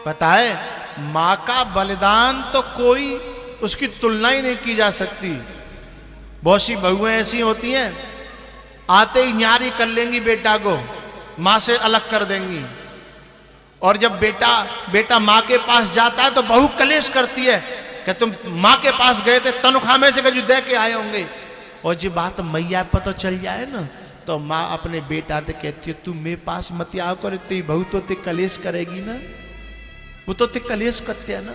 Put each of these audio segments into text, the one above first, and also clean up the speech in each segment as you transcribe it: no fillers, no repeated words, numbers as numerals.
पता है, मां का बलिदान तो कोई उसकी तुलना ही नहीं की जा सकती। बहुत सी बहुएं ऐसी होती हैं, आते ही न्यारी कर लेंगी बेटा को, मां से अलग कर देंगी। और जब बेटा मां के पास जाता है तो बहू कलेश करती है कि तुम मां के पास गए थे, तनख्वाह में से कजू दे के आए होंगे। और जो बात मैया पता चल जाए ना, तो माँ अपने बेटा से कहती है तू मेरे पास मत आओ कर, तेरी बहू तो ते कलेश करेगी ना, वो तो ते कलेश करते है ना।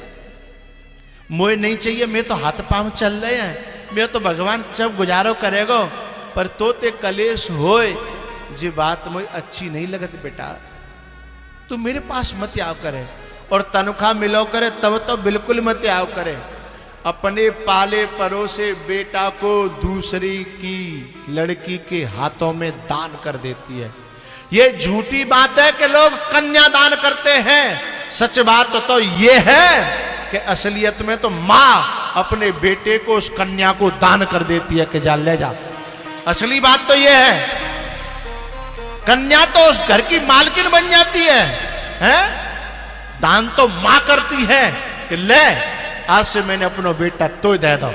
मोए नहीं चाहिए, मैं तो हाथ पांव चल रहे हैं, मैं तो भगवान जब गुजारो करेगो, पर तो ते कलेश होए जी बात मुझे अच्छी नहीं लगती बेटा, तू मेरे पास मत आओ करे। और तनख्वाह मिलो करे तब तो बिल्कुल मत आओ करे। अपने पाले परोसे बेटा को दूसरी की लड़की के हाथों में दान कर देती है। ये झूठी बात है कि लोग कन्या दान करते हैं। सच बात तो ये है कि असलियत में तो मां अपने बेटे को, उस कन्या को दान कर देती है कि जा ले जा। असली बात तो ये है, कन्या तो उस घर की मालकिन बन जाती है, हैं? दान तो मां करती है कि ले आज से मैंने अपना बेटा तो दे दो,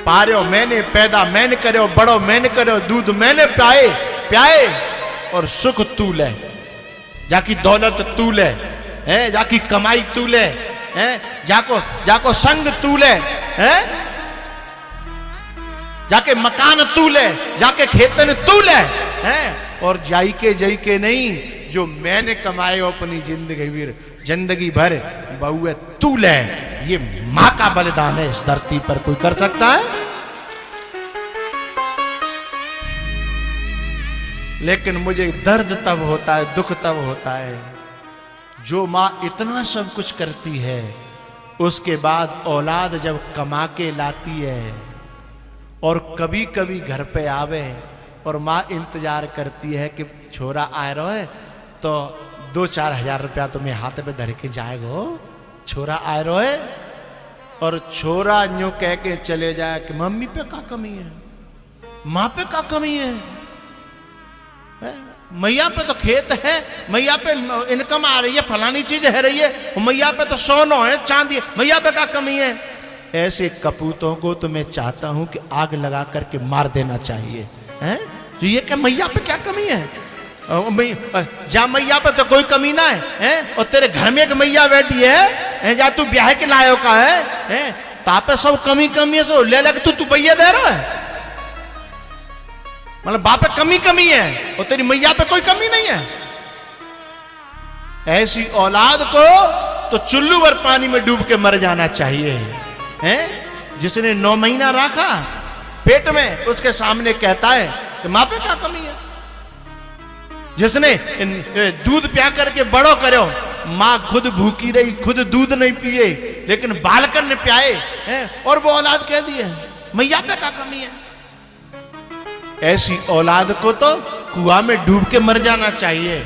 पारो मैंने पैदा मैंने करो, बड़ो मैंने करो, दूध मैंने प्याए और सुख तू ले, जाकी दौलत तू ले, हैं? जाकी कमाई तू ले, हैं? जाको संग तू ले, हैं? जाके मकान तू ले, जाके खेतन तू ले, हैं? और जाई के नहीं, जो मैंने कमाए अपनी जिंदगी भर बहुए तू ले। ये मां का बलिदान है, इस धरती पर कोई कर सकता है? लेकिन मुझे दर्द तब होता है, दुख तब होता है, जो मां इतना सब कुछ करती है, उसके बाद औलाद जब कमा के लाती है और कभी कभी घर पे आवे और मां इंतजार करती है कि छोरा आ रहा है तो 2-4 हजार रुपया तुम्हें हाथ पे धर के जाएगो, छोरा आ रहा है। और छोरा यूं कह के चले जाए कि मम्मी पे क्या कमी है, मां पे क्या कमी है? मैया पे तो खेत है, मैया पे इनकम आ रही है, फलानी चीज है रही है, मैया पे तो सोना है, चांदी है, मैया पे क्या कमी है? ऐसे कपूतों को तो मैं चाहता हूं कि आग लगा करके मार देना चाहिए, हैं? तो ये क्या मैया पे क्या कमी है? जा मैया पे तो कोई कमी ना है, हैं? और तेरे घर में एक मैया बैठी है, जा तू ब्याह के लायो का है, हैं? तापे सब कमी है, सो ले लग तू भैया दे रहा है, मतलब बाप पे कमी है और तेरी मैया पे कोई कमी नहीं है। ऐसी औलाद को तो चुल्लू भर पानी में डूब के मर जाना चाहिए, हैं? जिसने 9 महीना रखा पेट में, उसके सामने कहता है कि मां पे क्या कमी है? जिसने दूध प्या करके बड़ो करो, मां खुद भूखी रही, खुद दूध नहीं पिए, लेकिन बालकन ने प्याए, हैं? और वो औलाद कह दी है मैया पे क्या कमी है? ऐसी औलाद को तो कुआं में डूब के मर जाना चाहिए।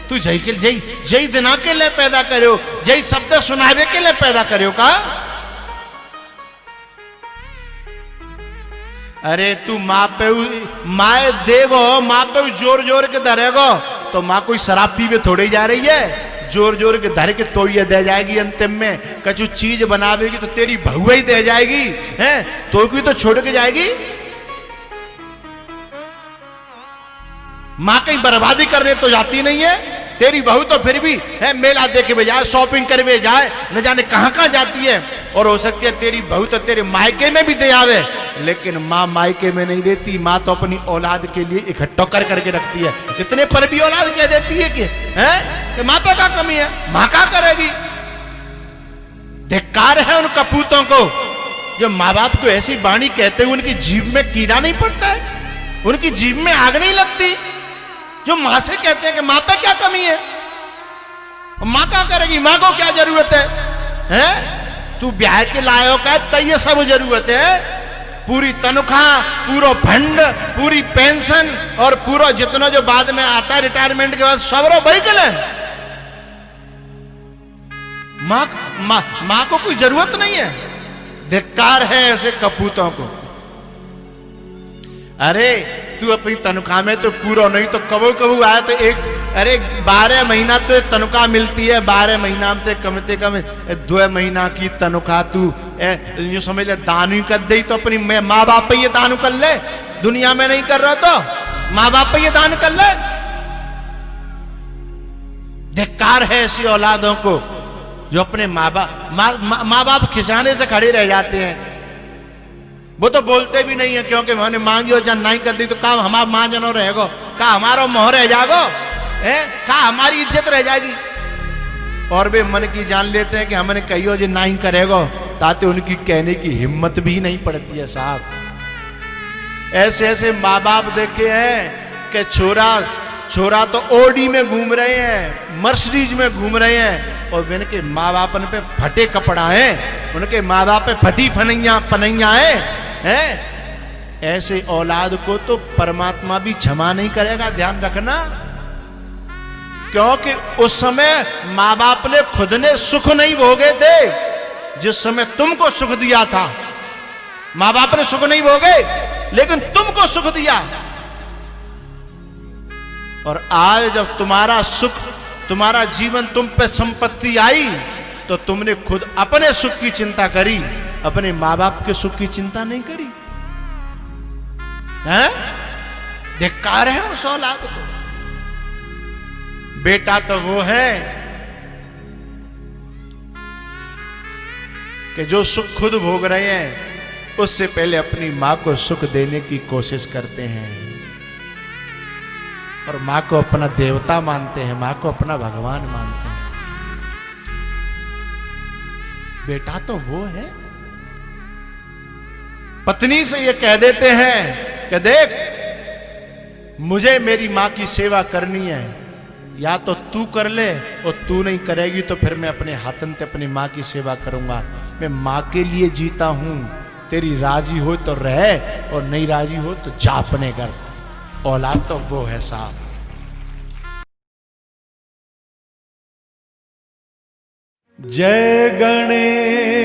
तू जय दिना के लिए पैदा करो, जय शब्द सुनावे के लिए पैदा करो का? अरे तू माए देगो, माँ पे जोर के धरेगो तो माँ कोई शराब पीवे थोड़ी जा रही है, जोर के धर के तो ये दे जाएगी। अंतिम में कछु चीज बनावेगी तो तेरी बहु ही दे जाएगी, हैं? तो कोई तो छोड़ के जाएगी। माँ कहीं बर्बादी करने तो जाती नहीं है, तेरी बहू तो फिर भी है मेला देखे में जाए, शॉपिंग करे जाए, न जाने कहां जाती है। और हो सकती है तेरी बहू तो तेरे मायके में भी दे आवे, लेकिन माँ मायके में नहीं देती। माँ तो अपनी औलाद के लिए इकट्ठा करके रखती है। इतने पर भी औलाद कह देती है कि माँ पे क्या कमी है, माँ क्या करेगी? धिक्कार है उन कपूतों को जो माँ बाप को ऐसी वाणी कहते हुए उनकी जीभ में कीड़ा नहीं पड़ता है, उनकी जीभ में आग नहीं लगती। जो मां से कहते हैं कि मां पे क्या कमी है, मां क्या करेगी, मां को क्या जरूरत है, हैं? तू ब्याह के लायो का तो ये सब जरूरत है, पूरी तनख्वाह, पूरा फंड, पूरी पेंशन और पूरा जितना जो बाद में आता है रिटायरमेंट के बाद सब रो बहीकल है। मां को कोई जरूरत नहीं है। धिक्कार है ऐसे कपूतों को। अरे तू अपनी तनख्वाह में तो पूरा नहीं तो कबू आया तो एक अरे 12 महीना तो तनख्वाह मिलती है, 12 महीना में कम से कम 2 महीना की तनख्वाह तू यूं समझ ले दान ही कर दे, तो अपनी माँ बाप पे ये दान कर ले, दुनिया में नहीं कर रहा तो माँ बाप पे ये दान कर ले। धिक्कार है ऐसी औलादों को जो अपने माँ बाप खिसाने से खड़े रह जाते हैं। वो तो बोलते भी नहीं है, क्योंकि मैंने मांगी और जन नहीं कर दी तो काम हमारा माँ जनो रहेगो, का हमारा मोह रह जागो है, का हमारी इज्जत रह जाएगी। और वे मन की जान लेते हैं कि हमने कहियो जो नहीं करेगो, ताते उनकी कहने की हिम्मत भी नहीं पड़ती है साहब। ऐसे ऐसे माँ बाप देखे हैं कि छोरा तो ओडी में घूम रहे हैं, मर्सिडीज में घूम रहे हैं, और उनके माँ बाप पे फटे कपड़ा है, उनके माँ बाप पे फटी पनैया है। ऐसे औलाद को तो परमात्मा भी क्षमा नहीं करेगा, ध्यान रखना। क्योंकि उस समय माँ बाप ने खुद ने सुख नहीं भोगे थे, जिस समय तुमको सुख दिया था। माँ बाप ने सुख नहीं भोगे, लेकिन तुमको सुख दिया। और आज जब तुम्हारा सुख, तुम्हारा जीवन तुम पे संपत्ति आई, तो तुमने खुद अपने सुख की चिंता करी, अपने माँ बाप के सुख की चिंता नहीं करी है। धिक्कार है उस औलाद को। बेटा तो वो है कि जो सुख खुद भोग रहे हैं, उससे पहले अपनी मां को सुख देने की कोशिश करते हैं, और मां को अपना देवता मानते हैं, मां को अपना भगवान मानते हैं। बेटा तो वो है। पत्नी से ये कह देते हैं कि देख, मुझे मेरी मां की सेवा करनी है, या तो तू कर ले, और तू नहीं करेगी तो फिर मैं अपने हाथन से अपनी मां की सेवा करूंगा। मैं मां के लिए जीता हूं, तेरी राजी हो तो रह, और नहीं राजी हो तो जा अपने घर। औलाद तो वो है साहब। जय गणेश